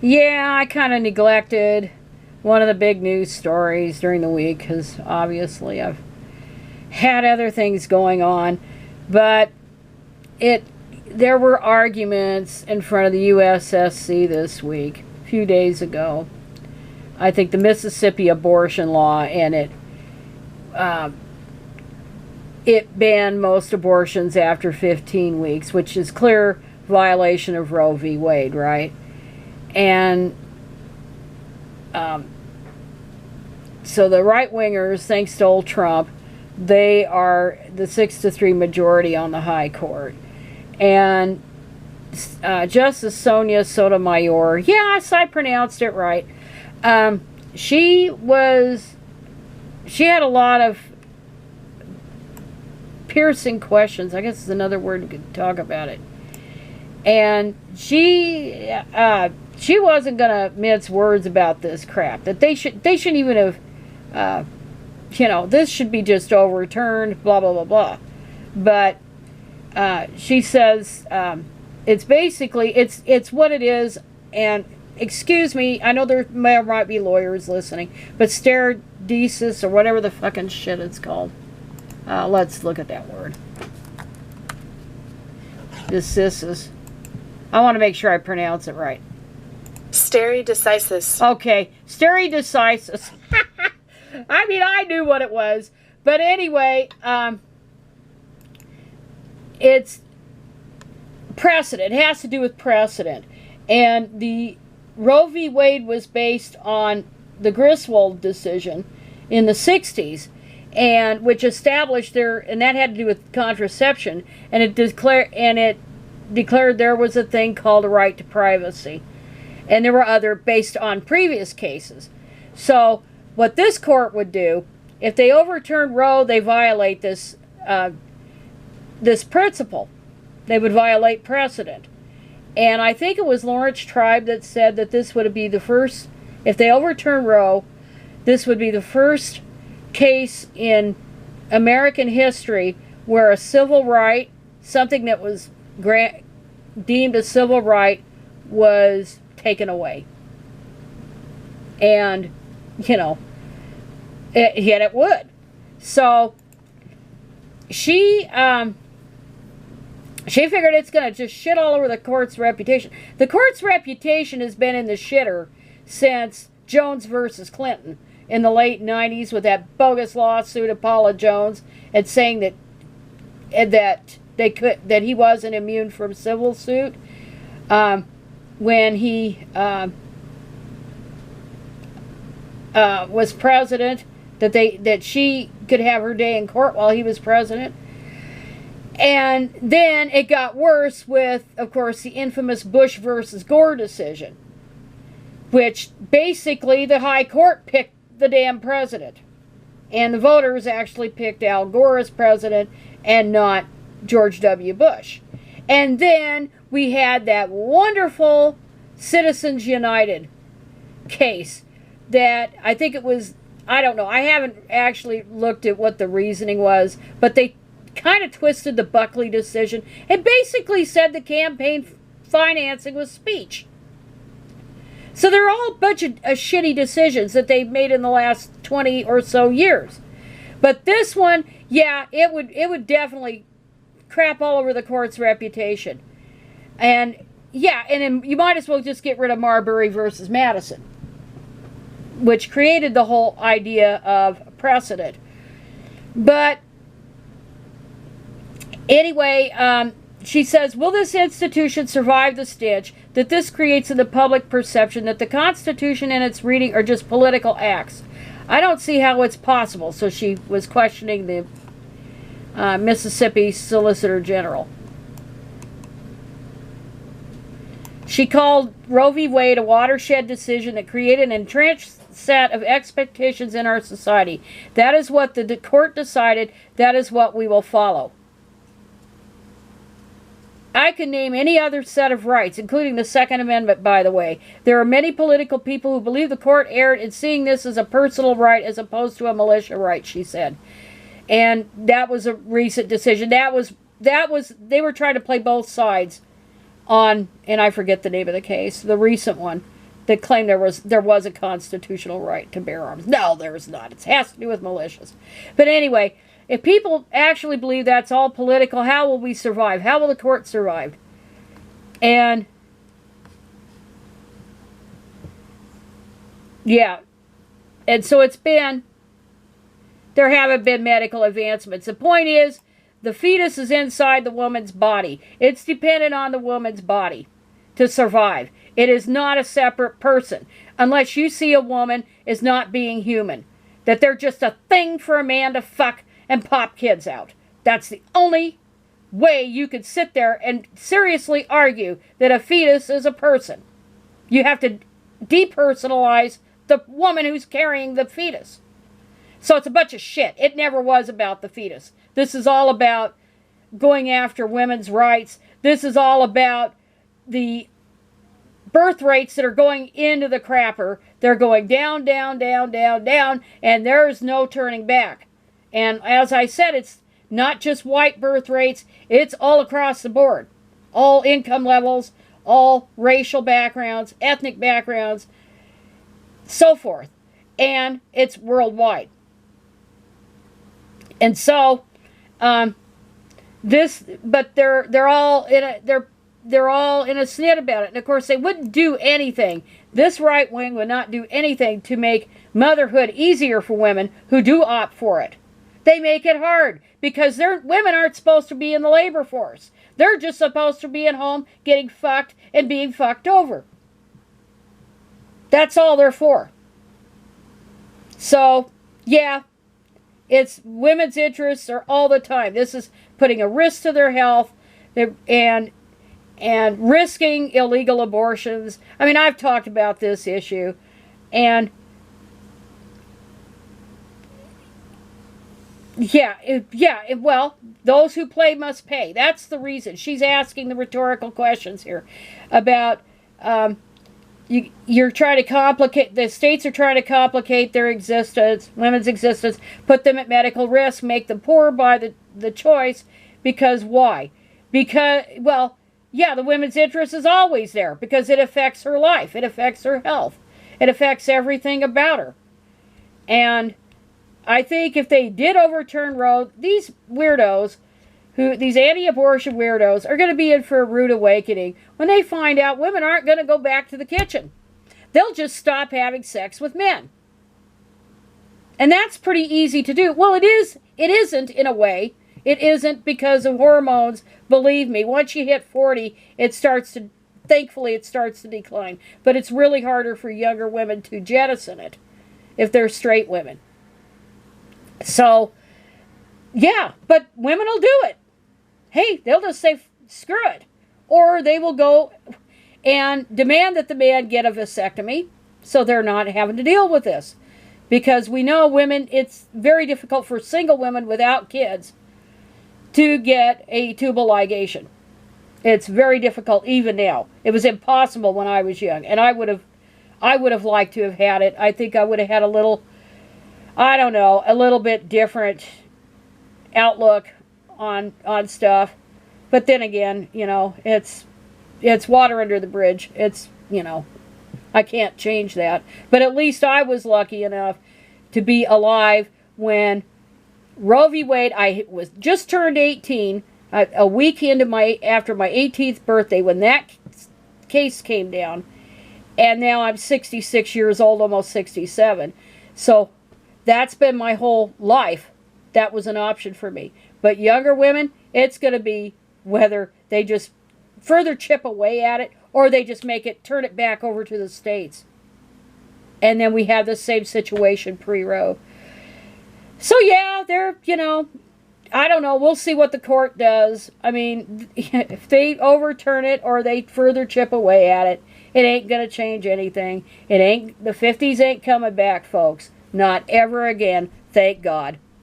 Yeah, I kind of neglected one of the big news stories during the week because obviously I've had other things going on. But it there were arguments in front of the USSC this week, a few days ago. I think the Mississippi abortion law, and it banned most abortions after 15 weeks, which is clear violation of Roe v. Wade, right? And so the right-wingers, thanks to old Trump, they are the 6-3 majority on the high court. And Justice Sonia Sotomayor, yes, I pronounced it right. She had a lot of piercing questions. I guess is another word we could talk about it. And she wasn't gonna mince words about this crap. That they shouldn't even have, this should be just overturned. Blah blah blah blah. But she says it's basically it's what it is. And excuse me, I know there might be lawyers listening, but stereodesis or whatever the fucking shit it's called. Let's look at that word. Decisis. I want to make sure I pronounce it right. Stereodecisis. Okay, stereodecisis. I mean, I knew what it was, but anyway, it's precedent. It has to do with precedent, and the Roe v. Wade was based on the Griswold decision in the 60s, and which established and that had to do with contraception, and it declared there was a thing called a right to privacy, and there were other based on previous cases. So what this court would do, if they overturn Roe, they violate this principle. They would violate precedent. And I think it was Lawrence Tribe that said that this would be the first, if they overturn Roe, this would be the first case in American history where a civil right, something that was deemed a civil right, was taken away. And, yet it would. So she figured it's going to just shit all over the court's reputation. The court's reputation has been in the shitter since Jones versus Clinton in the late 90s with that bogus lawsuit of Paula Jones and saying that he wasn't immune from civil suit when he was president, that she could have her day in court while he was president. And then it got worse with, of course, the infamous Bush versus Gore decision, which basically the high court picked the damn president. And the voters actually picked Al Gore as president and not George W. Bush. And then we had that wonderful Citizens United case that I think it was, I don't know, I haven't actually looked at what the reasoning was, but they kind of twisted the Buckley decision and basically said the campaign financing was speech. So they're all a bunch of shitty decisions that they've made in the last 20 or so years. But this one, yeah, it would definitely crap all over the court's reputation. And yeah, and then you might as well just get rid of Marbury versus Madison, which created the whole idea of precedent. But anyway, she says, will this institution survive the stench that this creates in the public perception that the Constitution and its reading are just political acts? I don't see how it's possible. So she was questioning the Mississippi Solicitor General. She called Roe v. Wade a watershed decision that created an entrenched set of expectations in our society. That is what the court decided. That is what we will follow. I can name any other set of rights, including the Second Amendment, by the way. There are many political people who believe the court erred in seeing this as a personal right as opposed to a militia right, she said. And that was a recent decision. That was they were trying to play both sides on, and I forget the name of the case, the recent one. that claim there was a constitutional right to bear arms. No, there's not. It has to do with militias. But anyway, if people actually believe that's all political, how will we survive? How will the court survive? And yeah, and so there haven't been medical advancements. The point is, the fetus is inside the woman's body. It's dependent on the woman's body to survive. It is not a separate person, unless you see a woman as not being human, that they're just a thing for a man to fuck and pop kids out. That's the only way you could sit there and seriously argue that a fetus is a person. You have to depersonalize the woman who's carrying the fetus. So it's a bunch of shit. It never was about the fetus. This is all about going after women's rights. This is all about the birth rates that are going into the crapper. They're going down, down, down, down, down, and there's no turning back. And as I said, it's not just white birth rates. It's all across the board. All income levels, all racial backgrounds, ethnic backgrounds, so forth. And it's worldwide. And so, but they're all in a snit about it. And of course, they wouldn't do anything. This right wing would not do anything to make motherhood easier for women who do opt for it. They make it hard because women aren't supposed to be in the labor force. They're just supposed to be at home getting fucked and being fucked over. That's all they're for. So, yeah, it's women's interests are all the time. This is putting a risk to their health and risking illegal abortions. I mean, I've talked about this issue, and well, those who play must pay. That's the reason. She's asking the rhetorical questions here about you're trying to complicate, the states are trying to complicate their existence, women's existence, put them at medical risk, make them poor by the choice, because why? Because, well, yeah, the women's interest is always there, because it affects her life, it affects her health, it affects everything about her. And I think if they did overturn Roe, these weirdos, these anti-abortion weirdos, are going to be in for a rude awakening when they find out women aren't going to go back to the kitchen. They'll just stop having sex with men. And that's pretty easy to do. Well, it isn't in a way. It isn't because of hormones. Believe me, once you hit 40, thankfully it starts to decline. But it's really harder for younger women to jettison it if they're straight women. So, yeah, but women will do it. Hey, they'll just say, screw it. Or they will go and demand that the man get a vasectomy so they're not having to deal with this. Because we know women, it's very difficult for single women without kids to get a tubal ligation. It's very difficult even now. It was impossible when I was young. And I would have liked to have had it. I think I would have had a little bit different outlook on stuff. But then again, it's water under the bridge. I can't change that. But at least I was lucky enough to be alive when Roe v. Wade, I was just turned 18, a week after my 18th birthday when that case came down. And now I'm 66 years old, almost 67. So that's been my whole life. That was an option for me. But younger women, it's going to be whether they just further chip away at it or they just turn it back over to the states. And then we have the same situation pre-Roe. So yeah, I don't know. We'll see what the court does. I mean, if they overturn it or they further chip away at it, it ain't going to change anything. The 50s ain't coming back, folks. Not ever again. Thank God.